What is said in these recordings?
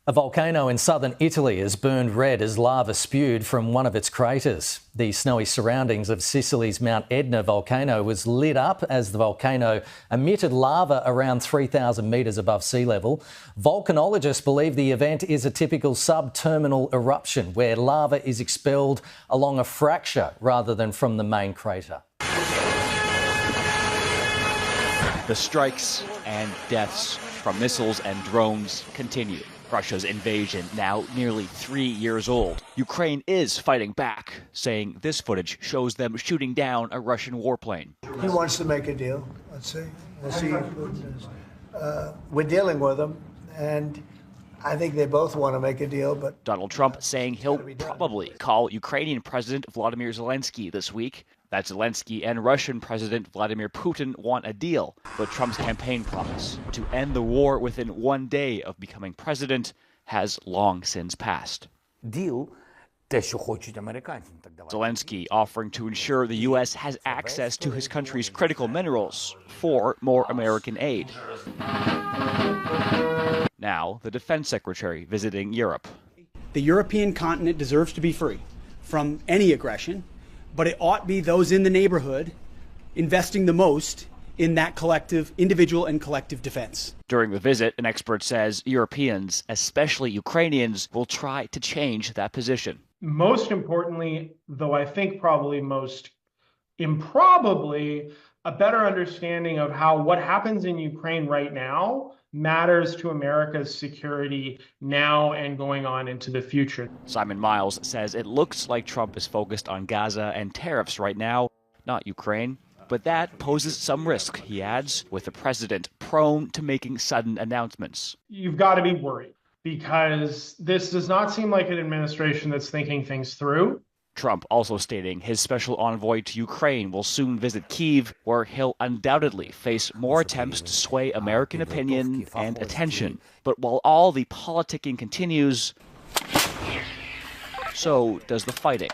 A volcano in southern Italy has burned red as lava spewed from one of its craters. The snowy surroundings of Sicily's Mount Etna volcano was lit up as the volcano emitted lava around 3,000 metres above sea level. Volcanologists believe the event is a typical subterminal eruption where lava is expelled along a fracture rather than from the main crater. The strikes and deaths from missiles and drones continue. Russia's invasion now nearly 3 years old. Ukraine is fighting back, saying this footage shows them shooting down a Russian warplane. He wants to make a deal. Let's see. We'll see. We're dealing with him, and I think they both want to make a deal. But Donald Trump saying he'll probably call Ukrainian President Volodymyr Zelensky this week. That Zelensky and Russian President Vladimir Putin want a deal, but Trump's campaign promise to end the war within 1 day of becoming president has long since passed. Zelensky offering to ensure the U.S. has access to his country's critical minerals for more American aid. Now, the defense secretary visiting Europe. The European continent deserves to be free from any aggression, but it ought be those in the neighborhood investing the most in that collective, individual and collective defense. During the visit, an expert says Europeans, especially Ukrainians, will try to change that position. Most importantly, though I think probably most improbably, a better understanding of how what happens in Ukraine right now matters to America's security now and going on into the future. Simon Miles says it looks like Trump is focused on Gaza and tariffs right now, not Ukraine. But that poses some risk, he adds, with the president prone to making sudden announcements. You've got to be worried because this does not seem like an administration that's thinking things through. Trump also stating his special envoy to Ukraine will soon visit Kyiv, where he'll undoubtedly face more attempts to sway American opinion and attention. But while all the politicking continues, so does the fighting,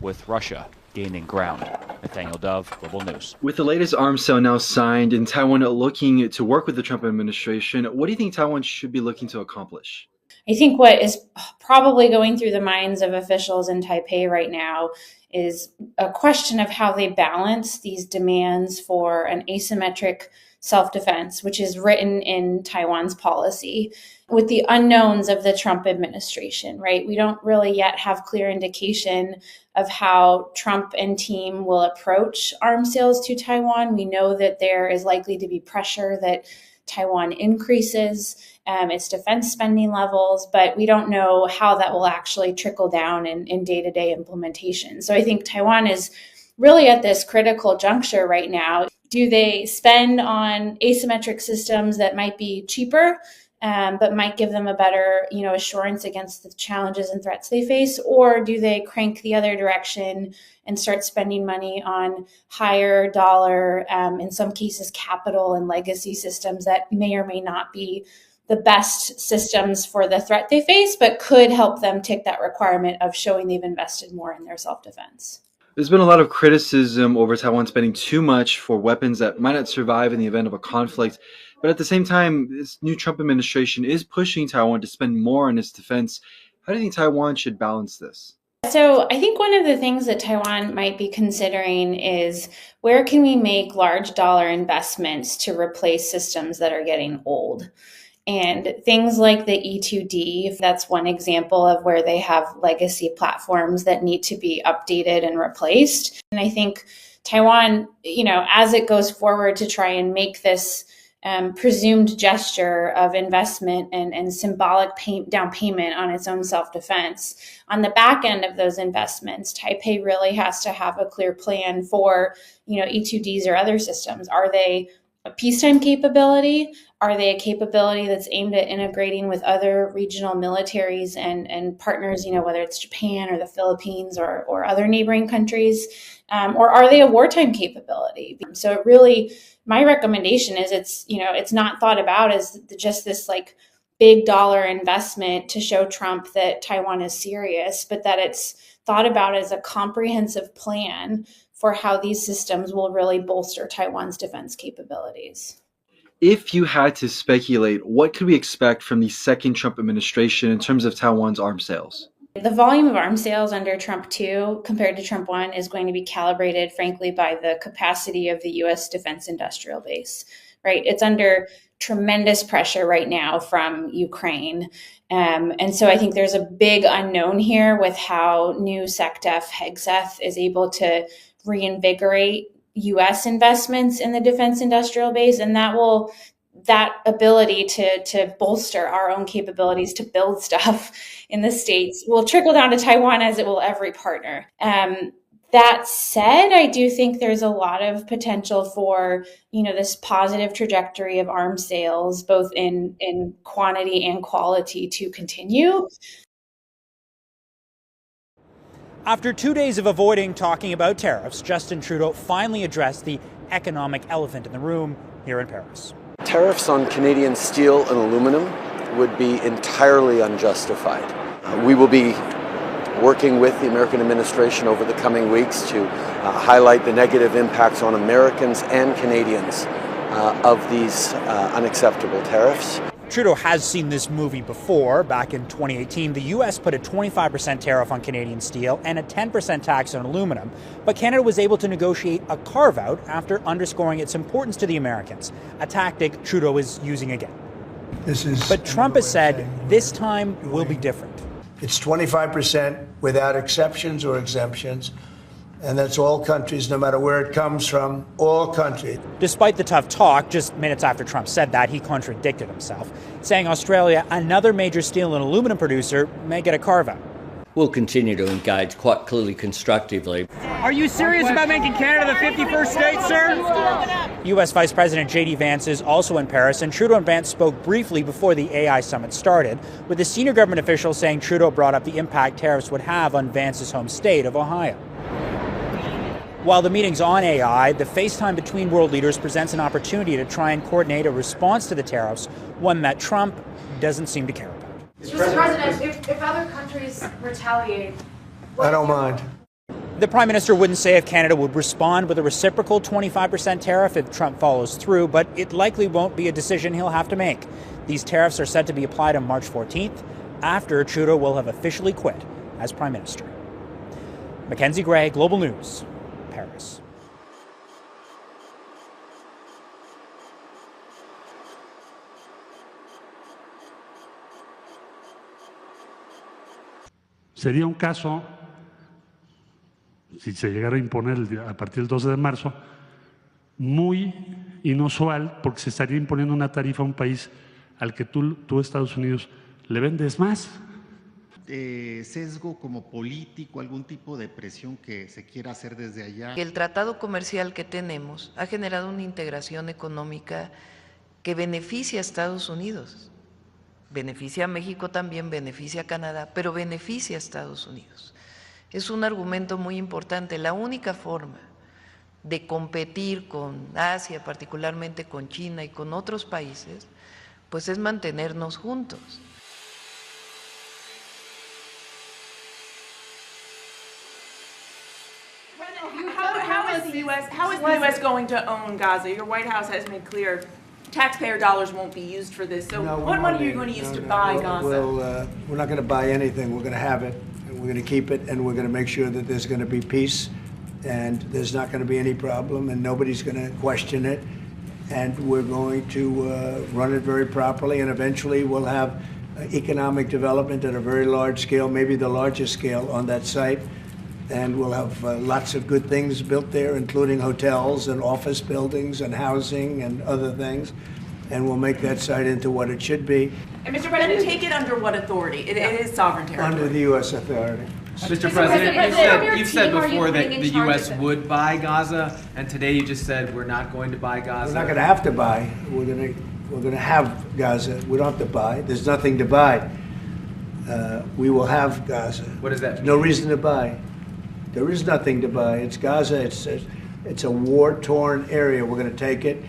with Russia gaining ground. Nathaniel Dove, Global News. With the latest arms sale now signed and Taiwan looking to work with the Trump administration, what do you think Taiwan should be looking to accomplish? I think what is probably going through the minds of officials in Taipei right now is a question of how they balance these demands for an asymmetric self-defense, which is written in Taiwan's policy, with the unknowns of the Trump administration, right? We don't really yet have clear indication of how Trump and team will approach arms sales to Taiwan. We know that there is likely to be pressure that Taiwan increases its defense spending levels, but we don't know how that will actually trickle down in day-to-day implementation. So I think Taiwan is really at this critical juncture right now. Do they spend on asymmetric systems that might be cheaper, but might give them a better, assurance against the challenges and threats they face? Or do they crank the other direction and start spending money on higher dollar, in some cases, capital and legacy systems that may or may not be the best systems for the threat they face, but could help them tick that requirement of showing they've invested more in their self-defense? There's been a lot of criticism over Taiwan spending too much for weapons that might not survive in the event of a conflict. But at the same time, this new Trump administration is pushing Taiwan to spend more on its defense. How do you think Taiwan should balance this? So I think one of the things that Taiwan might be considering is where can we make large dollar investments to replace systems that are getting old? And things like the E-2D, that's one example of where they have legacy platforms that need to be updated and replaced. And I think Taiwan, as it goes forward to try and make this presumed gesture of investment and symbolic down payment on its own self-defense, on the back end of those investments, Taipei really has to have a clear plan for, E-2Ds or other systems. Are they a peacetime capability? Are they a capability that's aimed at integrating with other regional militaries and partners, whether it's Japan or the Philippines or other neighboring countries? Or are they a wartime capability? So it really, my recommendation is it's not thought about as just this big dollar investment to show Trump that Taiwan is serious, but that it's thought about as a comprehensive plan for how these systems will really bolster Taiwan's defense capabilities. If you had to speculate, what could we expect from the second Trump administration in terms of Taiwan's arms sales? The volume of arms sales under Trump 2 compared to Trump 1 is going to be calibrated, frankly, by the capacity of the U.S. defense industrial base, right? It's under tremendous pressure right now from Ukraine. And so I think there's a big unknown here with how new SecDef Hegseth is able to reinvigorate U.S. investments in the defense industrial base, and that ability to bolster our own capabilities to build stuff in the States will trickle down to Taiwan, as it will every partner. That said, I do think there's a lot of potential for, this positive trajectory of arms sales, both in quantity and quality, to continue. After 2 days of avoiding talking about tariffs, Justin Trudeau finally addressed the economic elephant in the room here in Paris. Tariffs on Canadian steel and aluminum would be entirely unjustified. We will be working with the American administration over the coming weeks to highlight the negative impacts on Americans and Canadians of these unacceptable tariffs. Trudeau has seen this movie before. Back in 2018, the U.S. put a 25% tariff on Canadian steel and a 10% tax on aluminum, but Canada was able to negotiate a carve-out after underscoring its importance to the Americans, a tactic Trudeau is using again. But Trump has said this time will be different. It's 25% without exceptions or exemptions. And that's all countries, no matter where it comes from, all countries. Despite the tough talk, just minutes after Trump said that, he contradicted himself, saying Australia, another major steel and aluminum producer, may get a carve-out. We'll continue to engage quite clearly constructively. Are you serious about making Canada the 51st state, sir? U.S. Vice President J.D. Vance is also in Paris, and Trudeau and Vance spoke briefly before the AI summit started, with a senior government official saying Trudeau brought up the impact tariffs would have on Vance's home state of Ohio. While the meeting's on AI, the FaceTime between world leaders presents an opportunity to try and coordinate a response to the tariffs, one that Trump doesn't seem to care about. Mr. President, if other countries retaliate... I don't mind. The Prime Minister wouldn't say if Canada would respond with a reciprocal 25% tariff if Trump follows through, but it likely won't be a decision he'll have to make. These tariffs are set to be applied on March 14th, after Trudeau will have officially quit as Prime Minister. Mackenzie Gray, Global News, Paris. Sería un caso, si se llegara a imponer a partir del 12 de marzo, muy inusual, porque se estaría imponiendo una tarifa a un país al que tú Estados Unidos, le vendes más. Sesgo como político, algún tipo de presión que se quiera hacer desde allá. El tratado comercial que tenemos ha generado una integración económica que beneficia a Estados Unidos. Beneficia a México también, beneficia a Canadá, pero beneficia a Estados Unidos. Es un argumento muy importante. La única forma de competir con Asia, particularmente con China y con otros países, pues es mantenernos juntos. How is the U.S. going to own Gaza? Your White House has made clear taxpayer dollars won't be used for this. So what money are you going to use to buy Gaza? We're not going to buy anything. We're going to have it, and we're going to keep it, and we're going to make sure that there's going to be peace, and there's not going to be any problem, and nobody's going to question it. And we're going to run it very properly, and eventually we'll have economic development at a very large scale, maybe the largest scale on that site. And we'll have lots of good things built there, including hotels and office buildings and housing and other things. And we'll make that site into what it should be. And Mr. President, take it under what authority? It is sovereign territory. Under the U.S. authority. Mr. President, you've said before that the U.S. would buy Gaza, and today you just said we're not going to buy Gaza. We're not going to have to buy. We're going to have Gaza. We don't have to buy. There's nothing to buy. We will have Gaza. What does that mean? No reason to buy. There is nothing to buy. It's Gaza. It's a war-torn area. We're going to take it.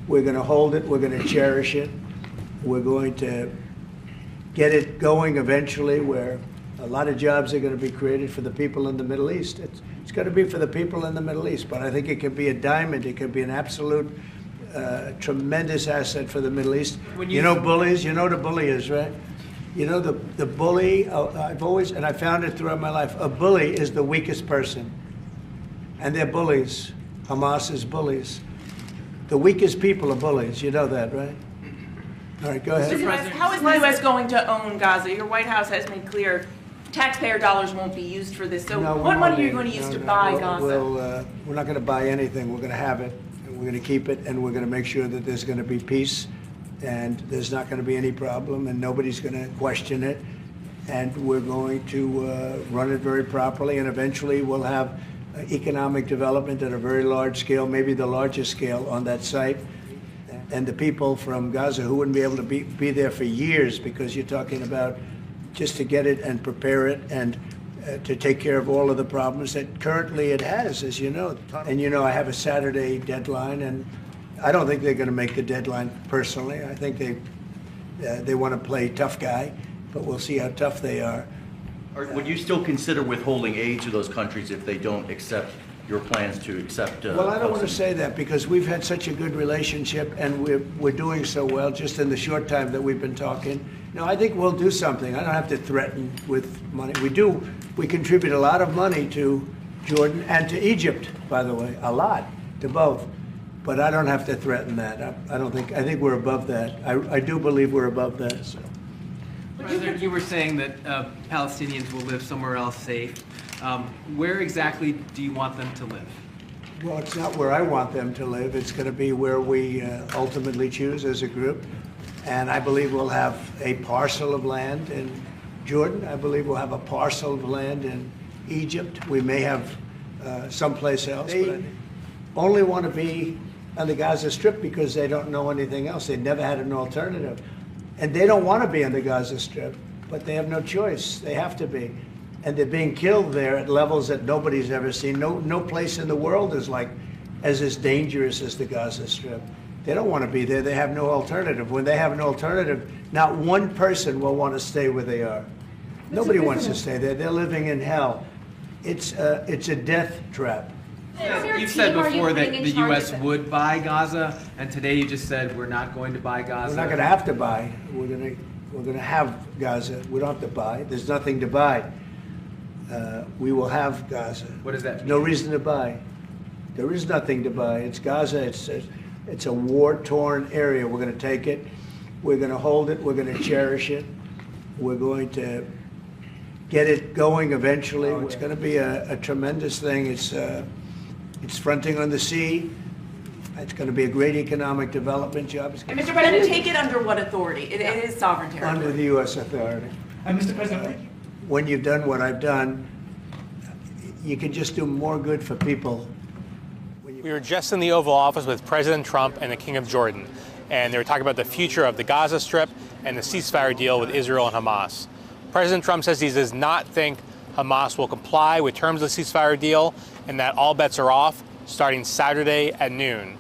We're going to hold it. We're going to cherish it. We're going to get it going eventually, where a lot of jobs are going to be created for the people in the Middle East. It's going to be for the people in the Middle East, but I think it can be a diamond. It can be an absolute a tremendous asset for the Middle East. You know bullies? You know what a bully is, right? You know the bully, I've always, and I found it throughout my life, a bully is the weakest person. And they're bullies. Hamas is bullies. The weakest people are bullies. You know that, right? All right, go ahead. How is the U.S. going to own Gaza? Your White House has made clear taxpayer dollars won't be used for this. So what money are you going to use to buy Gaza? We're not going to buy anything. We're going to have it. We're going to keep it, and we're going to make sure that there's going to be peace, and there's not going to be any problem, and nobody's going to question it. And we're going to run it very properly, and eventually we'll have economic development at a very large scale, maybe the largest scale on that site. And the people from Gaza who wouldn't be able to be there for years, because you're talking about just to get it and prepare it and to take care of all of the problems that currently it has, as you know. And you know, I have a Saturday deadline, and I don't think they're going to make the deadline personally. I think they want to play tough guy, but we'll see how tough they are. Would you still consider withholding aid to those countries if they don't accept your plans to accept? Well, I don't want to say that, because we've had such a good relationship, and we're doing so well just in the short time that we've been talking. No, I think we'll do something. I don't have to threaten with money. We contribute a lot of money to Jordan and to Egypt, by the way, a lot, to both. But I don't have to threaten that. I think we're above that. I do believe we're above that. So. President, you were saying that Palestinians will live somewhere else safe. Where exactly do you want them to live? Well, it's not where I want them to live. It's going to be where we ultimately choose as a group. And I believe we'll have a parcel of land in Jordan. I believe we'll have a parcel of land in Egypt. We may have someplace else. They only want to be on the Gaza Strip because they don't know anything else. They've never had an alternative. And they don't want to be on the Gaza Strip, but they have no choice. They have to be. And they're being killed there at levels that nobody's ever seen. No place in the world is as dangerous as the Gaza Strip. They don't want to be there. They have no alternative. When they have an alternative, not one person will want to stay where they are. Nobody wants to stay there. They're living in hell. It's a death trap. You've said before that the U.S. would buy Gaza, and today you just said we're not going to buy Gaza. We're not going to have to buy. We're going to have Gaza. We don't have to buy. There's nothing to buy. We will have Gaza. What does that mean? No reason to buy. There is nothing to buy. It's Gaza. It's a war-torn area. We're going to take it. We're going to hold it. We're going to cherish it. We're going to get it going eventually. It's going to be a tremendous thing. It's fronting on the sea. It's going to be a great economic development job. And Mr. President, take it under what authority? It is sovereign territory. Under the U.S. authority. Mr. President, when you've done what I've done, you can just do more good for people. We were just in the Oval Office with President Trump and the King of Jordan, and they were talking about the future of the Gaza Strip and the ceasefire deal with Israel and Hamas. President Trump says he does not think Hamas will comply with terms of the ceasefire deal, and that all bets are off starting Saturday at noon.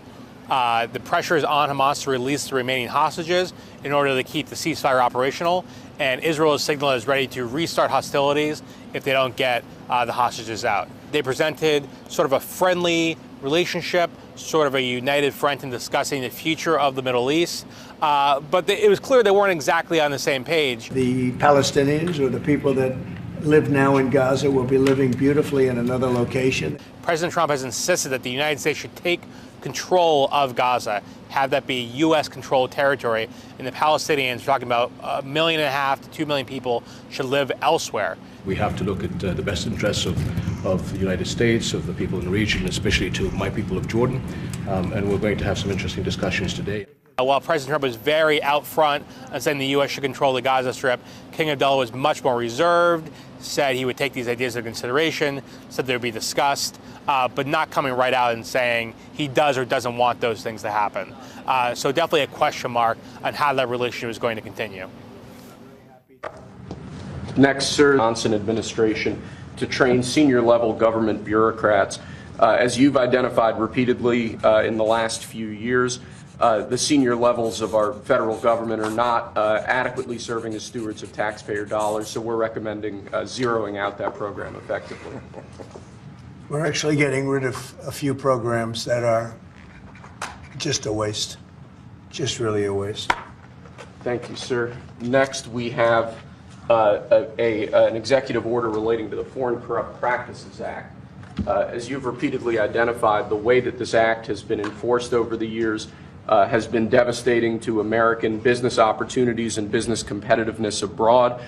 The pressure is on Hamas to release the remaining hostages in order to keep the ceasefire operational, and Israel has signaled it is ready to restart hostilities if they don't get the hostages out. They presented sort of a friendly relationship, sort of a united front in discussing the future of the Middle East, but it was clear they weren't exactly on the same page. The Palestinians, or the people that live now in Gaza, will be living beautifully in another location. President Trump has insisted that the United States should take control of Gaza, have that be U.S.-controlled territory, and the Palestinians, we're talking about 1.5 million to 2 million people, should live elsewhere. We have to look at the best interests of the United States, of the people in the region, especially to my people of Jordan, and we're going to have some interesting discussions today. While President Trump was very out front and saying the U.S. should control the Gaza Strip, King Abdullah was much more reserved, said he would take these ideas into consideration, said they would be discussed, but not coming right out and saying he does or doesn't want those things to happen. So definitely a question mark on how that relationship is going to continue. Next, Sir Johnson administration to train senior-level government bureaucrats. As you've identified repeatedly in the last few years, the senior levels of our federal government are not adequately serving as stewards of taxpayer dollars, so we're recommending zeroing out that program effectively. We're actually getting rid of a few programs that are just a waste. Just really a waste. Thank you, sir. Next, we have an executive order relating to the Foreign Corrupt Practices Act. As you've repeatedly identified, the way that this act has been enforced over the years has been devastating to American business opportunities and business competitiveness abroad.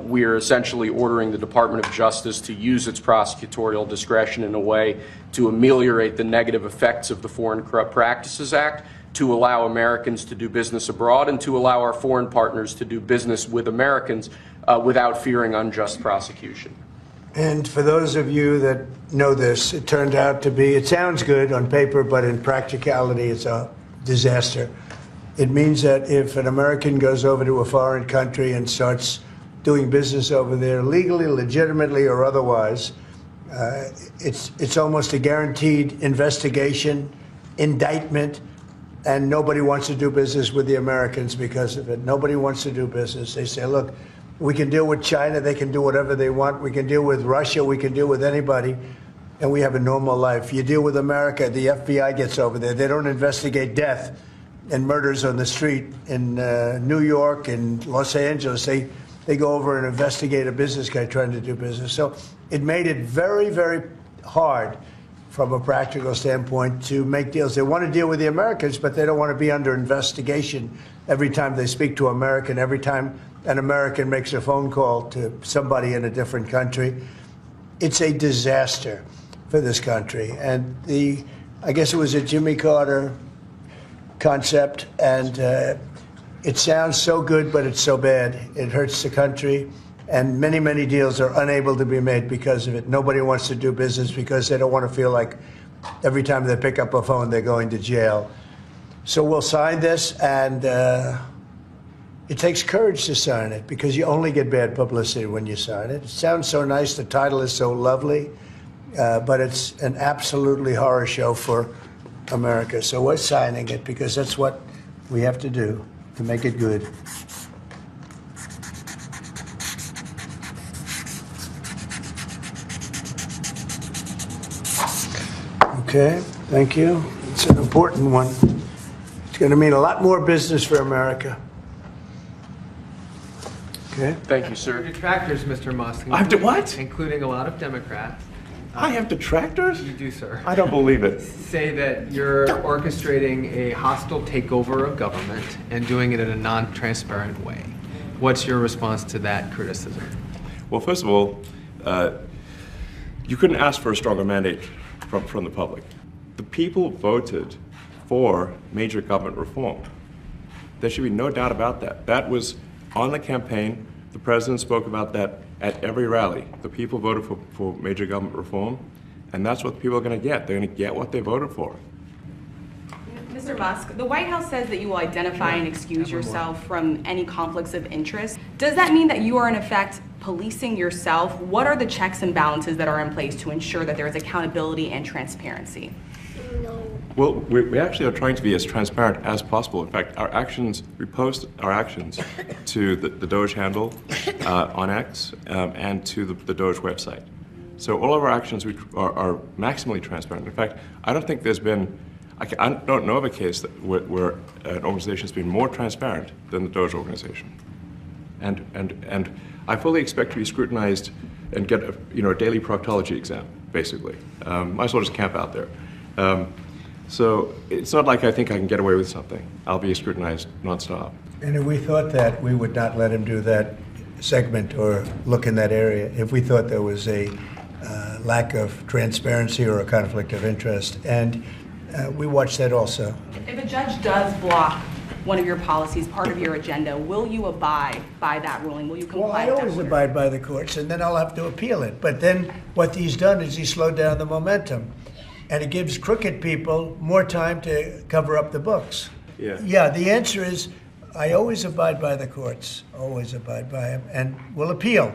We are essentially ordering the Department of Justice to use its prosecutorial discretion in a way to ameliorate the negative effects of the Foreign Corrupt Practices Act, to allow Americans to do business abroad, and to allow our foreign partners to do business with Americans without fearing unjust prosecution. And for those of you that know this, it turned out to be, it sounds good on paper, but in practicality, it's a disaster. It means that if an American goes over to a foreign country and starts doing business over there legally, legitimately, or otherwise, it's almost a guaranteed investigation, indictment, and nobody wants to do business with the Americans because of it. Nobody wants to do business. They say, look, we can deal with China. They can do whatever they want. We can deal with Russia. We can deal with anybody. And we have a normal life. You deal with America, the FBI gets over there. They don't investigate death and murders on the street in New York and Los Angeles. They go over and investigate a business guy trying to do business. So it made it very, very hard from a practical standpoint to make deals. They want to deal with the Americans, but they don't want to be under investigation every time they speak to an American, every time an American makes a phone call to somebody in a different country. It's a disaster for this country. And I guess it was a Jimmy Carter concept, and it sounds so good, but it's so bad. It hurts the country. And many, many deals are unable to be made because of it. Nobody wants to do business because they don't want to feel like every time they pick up a phone, they're going to jail. So we'll sign this, and it takes courage to sign it because you only get bad publicity when you sign it. It sounds so nice. The title is so lovely, but it's an absolutely horror show for America. So we're signing it because that's what we have to do to make it good. Okay, thank you. It's an important one. It's going to mean a lot more business for America. Okay. Thank you, sir. Detractors, Mr. Musk. I have to what? Including a lot of Democrats. I have detractors? You do, sir. I don't believe it. Say that you're orchestrating a hostile takeover of government and doing it in a non-transparent way. What's your response to that criticism? Well, first of all, you couldn't ask for a stronger mandate from the public. The people voted for major government reform. There should be no doubt about that. That was on the campaign. The president spoke about that at every rally. The people voted for major government reform, and that's what people are going to get. They're going to get what they voted for. Mr. Musk, the White House says that you will identify and excuse yourself from any conflicts of interest. Does that mean that you are in effect policing yourself? What are the checks and balances that are in place to ensure that there is accountability and transparency? Well, we actually are trying to be as transparent as possible. In fact, our actions, we post our actions to the Doge handle on X and to the Doge website. So all of our actions are maximally transparent. In fact, I don't think there's been, I don't know of a case where an organization has been more transparent than the Doge organization. And I fully expect to be scrutinized and get a daily proctology exam, basically. Might as well just camp out there. So it's not like I think I can get away with something. I'll be scrutinized nonstop. And if we thought that, we would not let him do that segment or look in that area if we thought there was a lack of transparency or a conflict of interest. And we watch that also. If a judge does block one of your policies, part of your agenda, will you abide by that ruling? Will you comply with that? Well, I always abide by the courts, and then I'll have to appeal it. But then what he's done is he's slowed down the momentum. And it gives crooked people more time to cover up the books. Yeah, the answer is I always abide by the courts, always abide by them, and will appeal.